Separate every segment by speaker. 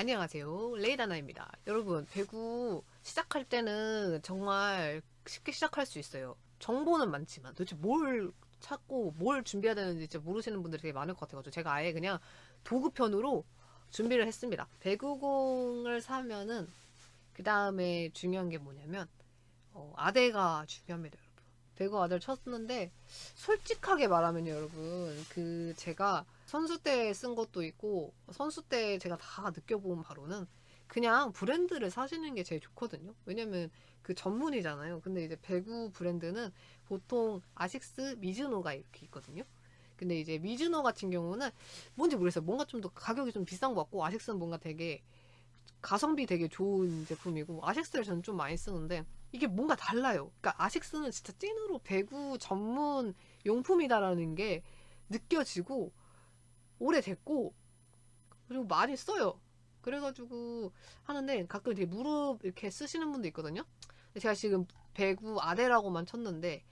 Speaker 1: 안녕하세요. 레이다나입니다. 여러분, 배구 시작할 때는 정말 쉽게 시작할 수 있어요. 정보는 많지만 도대체 뭘 찾고 뭘 준비해야 되는지 진짜 모르시는 분들이 되게 많을 것 같아가지고 제가 아예 그냥 도구편으로 준비를 했습니다. 배구공을 사면은 그 다음에 중요한 게 뭐냐면 아대가 중요합니다, 여러분. 배구 아대를 쳤는데 솔직하게 말하면 여러분, 제가 선수 때 쓴 것도 있고 선수 때 제가 다 느껴본 바로는 그냥 브랜드를 사시는 게 제일 좋거든요. 왜냐면 그 전문이잖아요. 근데 이제 배구 브랜드는 보통 아식스, 미즈노가 이렇게 있거든요. 근데 이제 미즈노 같은 경우는 뭔지 모르겠어요. 뭔가 좀 더 가격이 좀 비싼 것 같고, 아식스는 뭔가 되게 가성비 되게 좋은 제품이고, 아식스를 저는 좀 많이 쓰는데 이게 뭔가 달라요. 그러니까 아식스는 진짜 찐으로 배구 전문 용품이다라는 게 느껴지고 오래됐고, 그리고 많이 써요. 그래가지고 하는데 가끔 되게 무릎 이렇게 쓰시는 분도 있거든요. 근데 제가 지금 배구 아대라고만 쳤는데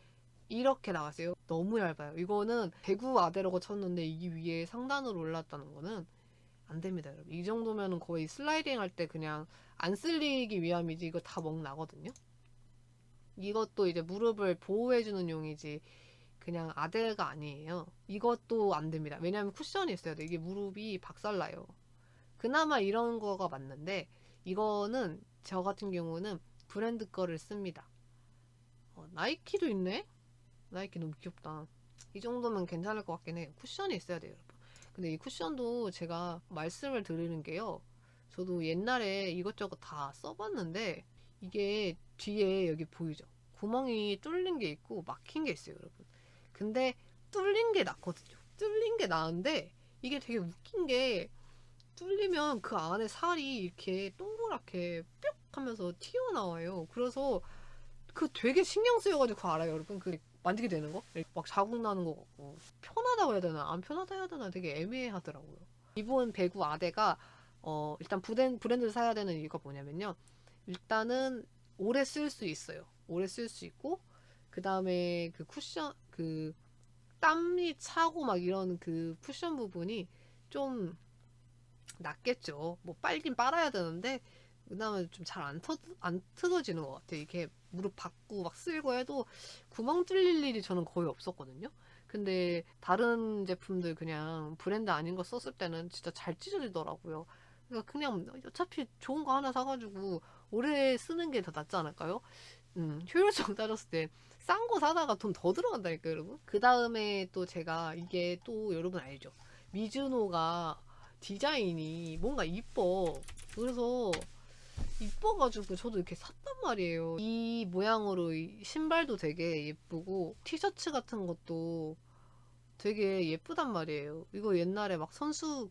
Speaker 1: 이렇게 나왔어요. 너무 얇아요. 이거는 배구 아대라고 쳤는데 이 위에 상단으로 올랐다는 거는 안 됩니다, 여러분. 이 정도면은 거의 슬라이딩 할 때 그냥 안 쓸리기 위함이지 이거 다 멍 나거든요. 이것도 이제 무릎을 보호해주는 용이지 그냥 아대가 아니에요. 이것도 안 됩니다. 왜냐하면 쿠션이 있어야 돼. 이게 무릎이 박살나요. 그나마 이런 거가 맞는데 이거는 저 같은 경우는 브랜드 거를 씁니다. 나이키도 있네? 나이키 너무 귀엽다. 이 정도면 괜찮을 것 같긴 해요. 쿠션이 있어야 돼요, 여러분. 근데 이 쿠션도 제가 말씀을 드리는 게요. 저도 옛날에 이것저것 다 써봤는데 이게 뒤에 여기 보이죠? 구멍이 뚫린 게 있고 막힌 게 있어요, 여러분. 근데 뚫린 게 낫거든요. 뚫린 게 나은데 이게 되게 웃긴 게 뚫리면 그 안에 살이 이렇게 동그랗게 뿅 하면서 튀어나와요. 그래서 그 되게 신경 쓰여가지고 그거 알아요, 여러분? 그 만지게 되는 거? 막 자국 나는 거 같고. 편하다고 해야 되나? 안 편하다 해야 되나? 되게 애매하더라고요. 이번 배구 아대가, 일단 브랜드를 사야 되는 이유가 뭐냐면요. 일단은 오래 쓸 수 있어요. 오래 쓸 수 있고, 그 다음에 그 쿠션, 땀이 차고 막 이런 그 쿠션 부분이 좀 낫겠죠. 뭐 빨긴 빨아야 되는데 그다음에 좀 잘 안 뜯어지는 것 같아요. 이렇게 무릎 받고 막 쓸고 해도 구멍 뚫릴 일이 저는 거의 없었거든요. 근데 다른 제품들 그냥 브랜드 아닌 거 썼을 때는 진짜 잘 찢어지더라고요. 그러니까 그냥 어차피 좋은 거 하나 사가지고 오래 쓰는 게 더 낫지 않을까요? 효율성 따졌을 때 싼 거 사다가 돈 더 들어간다니까요, 여러분. 그 다음에 또 제가 이게 또 여러분 알죠? 미즈노가 디자인이 뭔가 이뻐. 그래서 이뻐가지고 저도 이렇게 샀단 말이에요. 이 모양으로 이 신발도 되게 예쁘고 티셔츠 같은 것도 되게 예쁘단 말이에요. 이거 옛날에 막 선수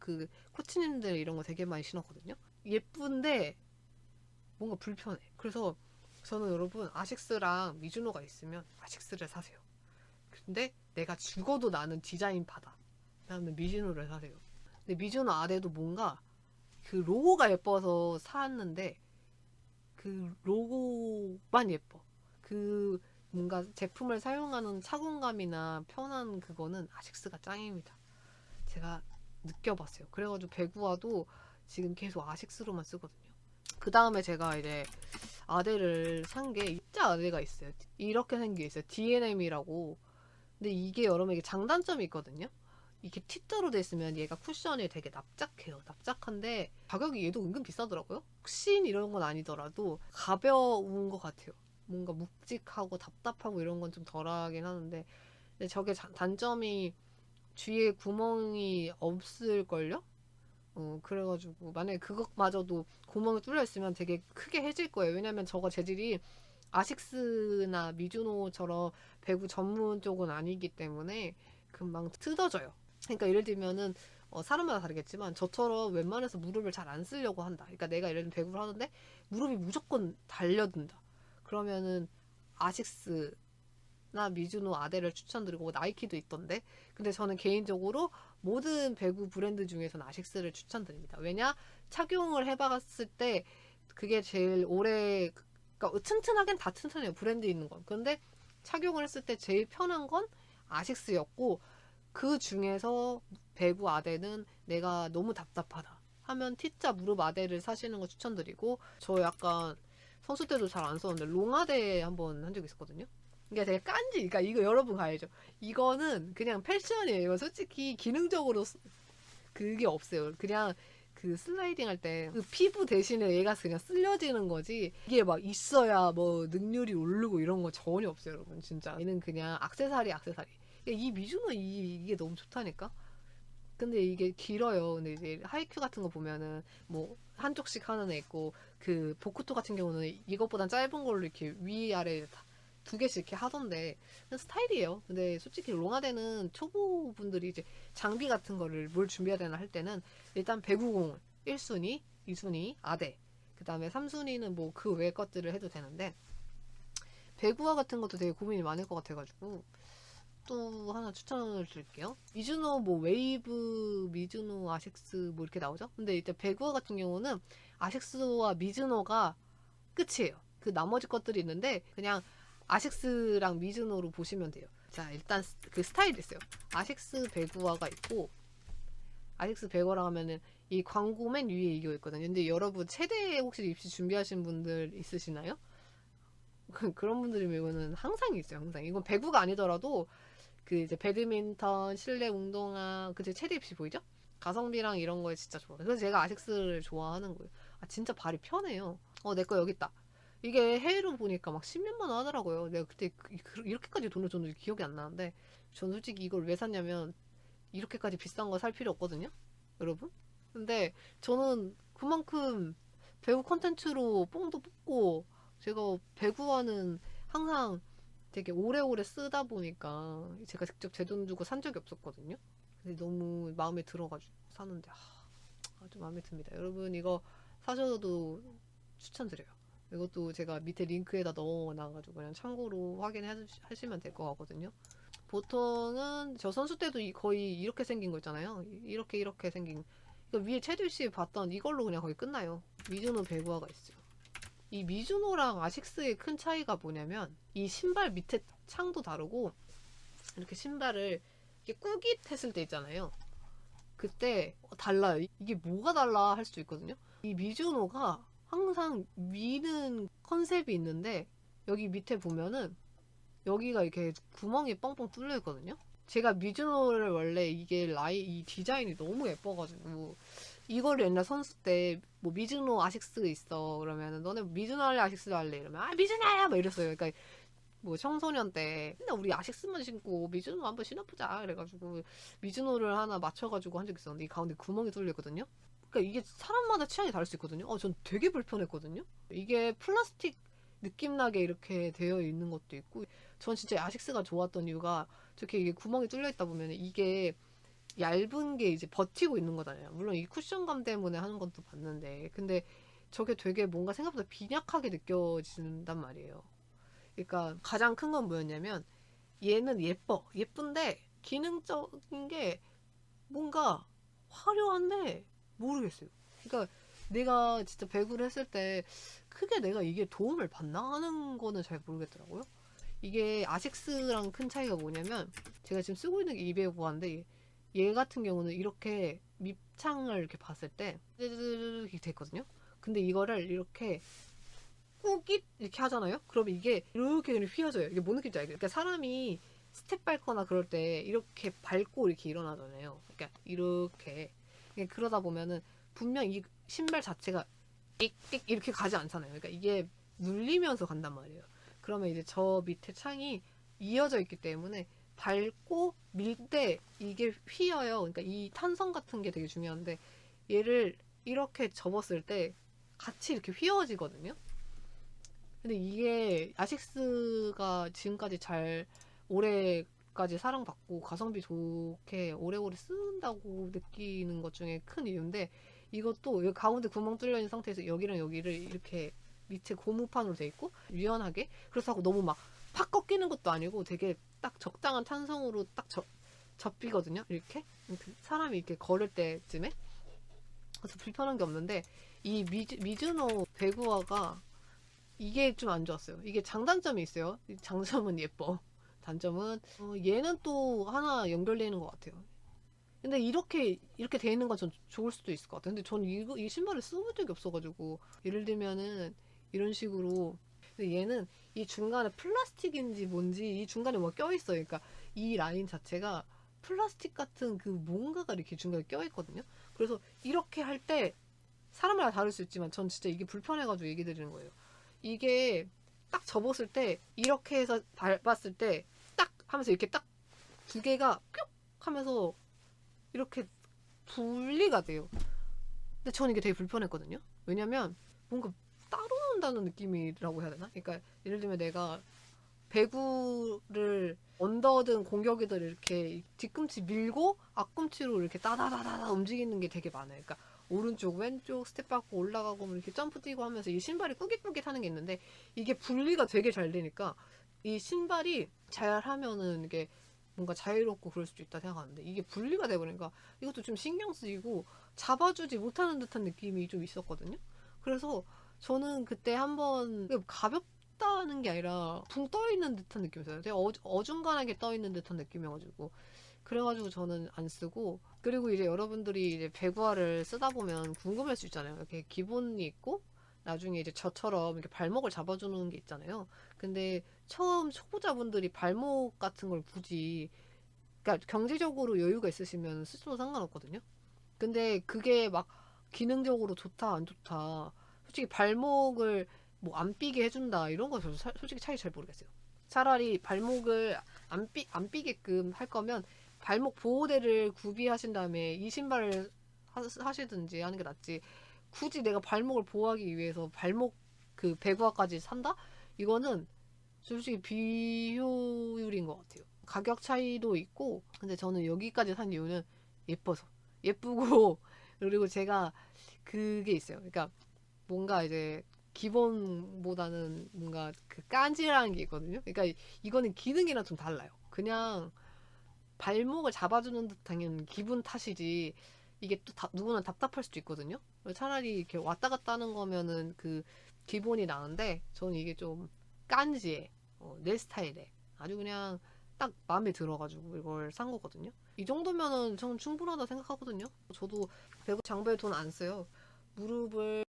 Speaker 1: 코치님들 이런 거 되게 많이 신었거든요. 예쁜데 뭔가 불편해. 그래서 저는 여러분 아식스랑 미즈노가 있으면 아식스를 사세요. 근데 내가 죽어도 나는 디자인 받아. 그러면 미즈노를 사세요. 근데 미즈노 아래도 뭔가 그 로고가 예뻐서 샀는데 그 로고만 예뻐. 그 뭔가 제품을 사용하는 착용감이나 편한 그거는 아식스가 짱입니다. 제가 느껴봤어요. 그래가지고 배구화도 지금 계속 아식스로만 쓰거든요. 그 다음에 제가 이제 아대를 산 게 입자 아대가 있어요. 이렇게 생겨 있어요. DNM이라고. 근데 이게 여러분 이게 장단점이 있거든요. 이게 T자로 돼 있으면 얘가 쿠션이 되게 납작해요. 납작한데 가격이 얘도 은근 비싸더라고요. 신 이런 건 아니더라도 가벼운 것 같아요. 뭔가 묵직하고 답답하고 이런 건 좀 덜하긴 하는데 근데 저게 단점이 뒤에 구멍이 없을걸요? 그래가지고 만약에 그것마저도 구멍이 뚫려 있으면 되게 크게 해질 거예요. 왜냐면 저거 재질이 아식스나 미즈노처럼 배구 전문 쪽은 아니기 때문에 금방 뜯어져요. 그러니까 예를 들면은 사람마다 다르겠지만 저처럼 웬만해서 무릎을 잘 안 쓰려고 한다. 그러니까 내가 예를 들면 배구를 하는데 무릎이 무조건 달려든다. 그러면은 아식스나 미즈노 아대를 추천드리고 나이키도 있던데 근데 저는 개인적으로 모든 배구 브랜드 중에서는 아식스를 추천드립니다. 왜냐? 착용을 해봤을 때 그게 제일 오래 그러니까 튼튼하긴 다 튼튼해요. 브랜드 있는 건. 근데 착용을 했을 때 제일 편한 건 아식스였고 그 중에서 배구 아대는 내가 너무 답답하다 하면 T자 무릎 아대를 사시는 거 추천드리고, 저 약간 선수 때도 잘 안 썼는데 롱아대 한번 한 적 있었거든요. 이게 되게 깐지, 그러니까 이거 여러분 알죠? 이거는 그냥 패션이에요. 솔직히 기능적으로 그게 없어요. 그냥 그 슬라이딩 할 때 그 피부 대신에 얘가 그냥 쓸려지는 거지, 이게 막 있어야 뭐 능률이 오르고 이런 거 전혀 없어요, 여러분. 진짜 얘는 그냥 액세서리. 이 미주노 이게 너무 좋다니까. 근데 이게 길어요. 근데 이제 하이큐 같은 거 보면은 뭐 한쪽씩 하는 애 있고, 그 보쿠토 같은 경우는 이것보단 짧은 걸로 이렇게 위아래 두 개씩 이렇게 하던데, 스타일이에요. 근데 솔직히 롱아대는 초보분들이 이제 장비 같은 거를 뭘 준비해야 되나 할 때는 일단 배구공 1순위, 2순위, 아대, 그 다음에 3순위는 뭐 그 외 것들을 해도 되는데, 배구화 같은 것도 되게 고민이 많을 것 같아가지고 또 하나 추천을 드릴게요. 미즈노 뭐 웨이브, 미즈노 아식스 뭐 이렇게 나오죠. 근데 이제 배구화 같은 경우는 아식스와 미즈노가 끝이에요. 그 나머지 것들이 있는데 그냥 아식스랑 미즈노로 보시면 돼요. 자, 일단 그 스타일이 있어요. 아식스 배구화가 있고, 아식스 배구화라 하면은 이 광고 맨 위에 이거 있거든요. 근데 여러분 체대 혹시 입시 준비하신 분들 있으시나요? 그런 분들이면 이거는 항상 있어요. 항상. 이건 배구가 아니더라도 그 이제 배드민턴, 실내 운동화, 그제 체대 입시 보이죠? 가성비랑 이런 거에 진짜 좋아요. 그래서 제가 아식스를 좋아하는 거예요. 아, 진짜 발이 편해요. 내 거 여기 있다. 이게 해외로 보니까 막 10몇만 원 하더라고요. 내가 그때 이렇게까지 돈을 줬는지 기억이 안 나는데, 전 솔직히 이걸 왜 샀냐면 이렇게까지 비싼 거 살 필요 없거든요, 여러분. 근데 저는 그만큼 배구 콘텐츠로 뽕도 뽑고, 제가 배구화는 항상 되게 오래오래 쓰다 보니까 제가 직접 제 돈 주고 산 적이 없었거든요. 근데 너무 마음에 들어가지고 사는데 아주 마음에 듭니다. 여러분 이거 사셔도 추천드려요. 이것도 제가 밑에 링크에다 넣어놔가지고 그냥 참고로 확인하시면 될 것 같거든요. 보통은 저 선수 때도 거의 이렇게 생긴 거 있잖아요. 이렇게 생긴, 그러니까 위에 최들씨 봤던 이걸로 그냥 거의 끝나요. 미즈노 배구화가 있어요. 이 미즈노랑 아식스의 큰 차이가 뭐냐면 이 신발 밑에 창도 다르고, 이렇게 신발을 이렇게 꾸깃했을 때 있잖아요. 그때 달라요. 이게 뭐가 달라 할 수도 있거든요. 이 미즈노가 항상 미는 컨셉이 있는데, 여기 밑에 보면은 여기가 이렇게 구멍이 뻥뻥 뚫려 있거든요. 제가 미즈노를 원래 이게 이 디자인이 너무 예뻐가지고 이거를 옛날 선수 때 뭐 미즈노 아식스 있어 그러면은 너네 미즈노 할래 아식스 할래 이러면 미즈노야 막 이랬어요. 그러니까 뭐 청소년 때 근데 우리 아식스만 신고 미즈노 한번 신어보자 그래가지고 미즈노를 하나 맞춰가지고 한 적 있었는데 이 가운데 구멍이 뚫려 있거든요. 그러니까 이게 사람마다 취향이 다를 수 있거든요. 전 되게 불편했거든요. 이게 플라스틱 느낌 나게 이렇게 되어 있는 것도 있고, 전 진짜 아식스가 좋았던 이유가 저렇게 이게 구멍이 뚫려 있다 보면 이게 얇은 게 이제 버티고 있는 거잖아요. 물론 이 쿠션감 때문에 하는 것도 봤는데, 근데 저게 되게 뭔가 생각보다 빈약하게 느껴진단 말이에요. 그러니까 가장 큰 건 뭐였냐면, 얘는 예쁜데 기능적인 게 뭔가 화려한데 모르겠어요. 그러니까 내가 진짜 배구를 했을 때 크게 내가 이게 도움을 받나 하는 거는 잘 모르겠더라고요. 이게 아식스랑 큰 차이가 뭐냐면, 제가 지금 쓰고 있는 게 205인데 얘 같은 경우는 이렇게 밑창을 이렇게 봤을 때 이렇게 됐거든요. 근데 이거를 이렇게 꾸깃 이렇게 하잖아요. 그러면 이게 이렇게 그냥 휘어져요. 이게 뭔 느낌인지 알겠어요? 그러니까 사람이 스텝 밟거나 그럴 때 이렇게 밟고 이렇게 일어나잖아요. 그러니까 이렇게 그러다 보면은 분명 이 신발 자체가 띡띡 이렇게 가지 않잖아요. 그러니까 이게 눌리면서 간단 말이에요. 그러면 이제 저 밑에 창이 이어져 있기 때문에 밟고 밀 때 이게 휘어요. 그러니까 이 탄성 같은 게 되게 중요한데, 얘를 이렇게 접었을 때 같이 이렇게 휘어지거든요. 근데 이게 아식스가 지금까지 잘 오래까지 사랑받고 가성비 좋게 오래오래 쓴다고 느끼는 것 중에 큰 이유인데, 이것도 여기 가운데 구멍 뚫려 있는 상태에서 여기랑 여기를 이렇게 밑에 고무판으로 돼 있고 유연하게, 그렇다고 너무 막 팍 꺾이는 것도 아니고 되게 딱 적당한 탄성으로 딱 접히거든요. 이렇게 사람이 이렇게 걸을 때쯤에. 그래서 불편한 게 없는데, 이 미즈노 배구화가 이게 좀 안 좋았어요. 이게 장단점이 있어요. 장점은 예뻐. 단점은 얘는 또 하나 연결되는 것 같아요. 근데 이렇게 돼 있는 건 전 좋을 수도 있을 것 같아요. 근데 전 이 신발을 써본 적이 없어가지고 예를 들면은 이런 식으로 근데 얘는 이 중간에 플라스틱인지 뭔지 이 중간에 뭐가 껴있어요. 그러니까 이 라인 자체가 플라스틱 같은 그 뭔가가 이렇게 중간에 껴있거든요. 그래서 이렇게 할 때 사람마다 다를 수 있지만 전 진짜 이게 불편해가지고 얘기 드리는 거예요. 이게 딱 접었을 때 이렇게 해서 밟았을 때 딱 하면서 이렇게 딱 두 개가 뿅 하면서 이렇게 분리가 돼요. 근데 저는 이게 되게 불편했거든요. 왜냐면 뭔가 따로 논다는 느낌이라고 해야 되나? 그러니까 예를 들면 내가 배구를 언더든 공격이든 이렇게 뒤꿈치 밀고 앞꿈치로 이렇게 따다다다다 움직이는 게 되게 많아요. 그러니까 오른쪽 왼쪽 스텝 밟고 올라가고 뭐 이렇게 점프 뛰고 하면서 이 신발이 꾸깃꾸깃 하는 게 있는데 이게 분리가 되게 잘 되니까 이 신발이 잘 하면은 이게 뭔가 자유롭고 그럴 수도 있다 생각하는데 이게 분리가 돼버리니까 이것도 좀 신경 쓰이고 잡아주지 못하는 듯한 느낌이 좀 있었거든요. 그래서 저는 그때 한번 가볍다는 게 아니라 붕 떠있는 듯한 느낌이었어요. 되게 어중간하게 떠있는 듯한 느낌이어가지고 그래가지고 저는 안 쓰고 그리고 이제 여러분들이 이제 배구화를 쓰다 보면 궁금할 수 있잖아요. 이렇게 기본이 있고 나중에 이제 저처럼 이렇게 발목을 잡아주는 게 있잖아요. 근데 처음 초보자분들이 발목 같은 걸 굳이 그러니까 경제적으로 여유가 있으시면 쓰셔도 상관없거든요. 근데 그게 막 기능적으로 좋다 안 좋다 솔직히 발목을 뭐 안 삐게 해준다 이런 거 저도 솔직히 차이 잘 모르겠어요. 차라리 발목을 안 삐게끔 할 거면 발목 보호대를 구비하신 다음에 이 신발을 하시든지 하는 게 낫지 굳이 내가 발목을 보호하기 위해서 발목 그 배구화까지 산다? 이거는 솔직히 비효율인 것 같아요. 가격 차이도 있고 근데 저는 여기까지 산 이유는 예뻐서 예쁘고 그리고 제가 그게 있어요. 그러니까 뭔가 이제 기본보다는 뭔가 그 깐지라는 게 있거든요. 그러니까 이거는 기능이랑 좀 달라요. 그냥 발목을 잡아주는 듯한 기분 탓이지 이게 또 누구는 답답할 수도 있거든요. 차라리 이렇게 왔다 갔다 하는 거면은 그 기본이 나은데 저는 이게 좀 깐지에 내 스타일에 아주 그냥 딱 마음에 들어가지고 이걸 산 거거든요. 이 정도면은 저는 충분하다 생각하거든요. 저도 배구 장비에 돈 안 써요. 무릎을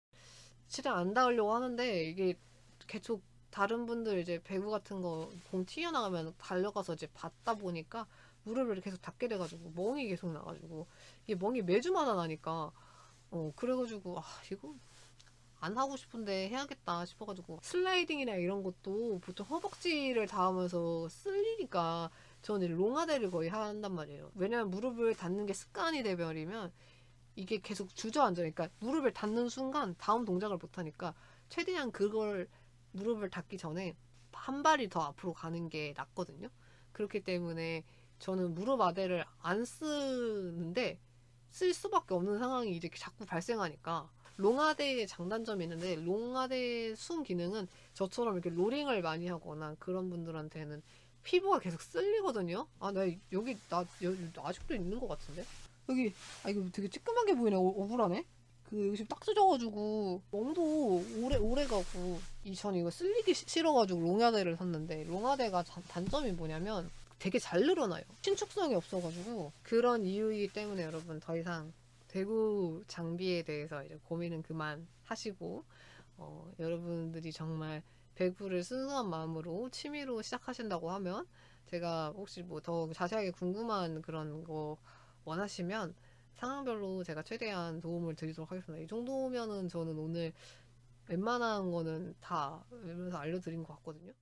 Speaker 1: 실은 안 닿으려고 하는데 이게 계속 다른 분들 이제 배구 같은 거 공 튀어나가면 달려가서 이제 받다 보니까 무릎을 계속 닿게 돼가지고 멍이 계속 나가지고 이게 멍이 매주마다 나니까 그래가지고 이거 안 하고 싶은데 해야겠다 싶어가지고 슬라이딩이나 이런 것도 보통 허벅지를 닿으면서 쓸리니까 저는 롱아대를 거의 한단 말이에요. 왜냐면 무릎을 닿는 게 습관이 돼버리면 이게 계속 주저앉아. 그러니까 무릎을 닿는 순간 다음 동작을 못하니까 최대한 그걸 무릎을 닿기 전에 한 발이 더 앞으로 가는 게 낫거든요. 그렇기 때문에 저는 무릎 아대를 안 쓰는데 쓸 수밖에 없는 상황이 이제 자꾸 발생하니까 롱아대의 장단점이 있는데 롱아대 숨 기능은 저처럼 이렇게 로링을 많이 하거나 그런 분들한테는 피부가 계속 쓸리거든요. 나 여기 아직도 있는 것 같은데 여기 이거 되게 찌끄맣게 보이네. 억울하네. 그 여기 지금 딱 찢어가지고 멍도 오래 가고 전 이거 쓸리기 싫어가지고 롱아대를 샀는데 롱아대가 단점이 뭐냐면 되게 잘 늘어나요. 신축성이 없어가지고 그런 이유이기 때문에 여러분 더 이상 배구 장비에 대해서 이제 고민은 그만 하시고 여러분들이 정말 배구를 순수한 마음으로 취미로 시작하신다고 하면 제가 혹시 뭐 더 자세하게 궁금한 그런 거 원하시면 상황별로 제가 최대한 도움을 드리도록 하겠습니다. 이 정도면은 저는 오늘 웬만한 거는 다 알려드린 것 같거든요.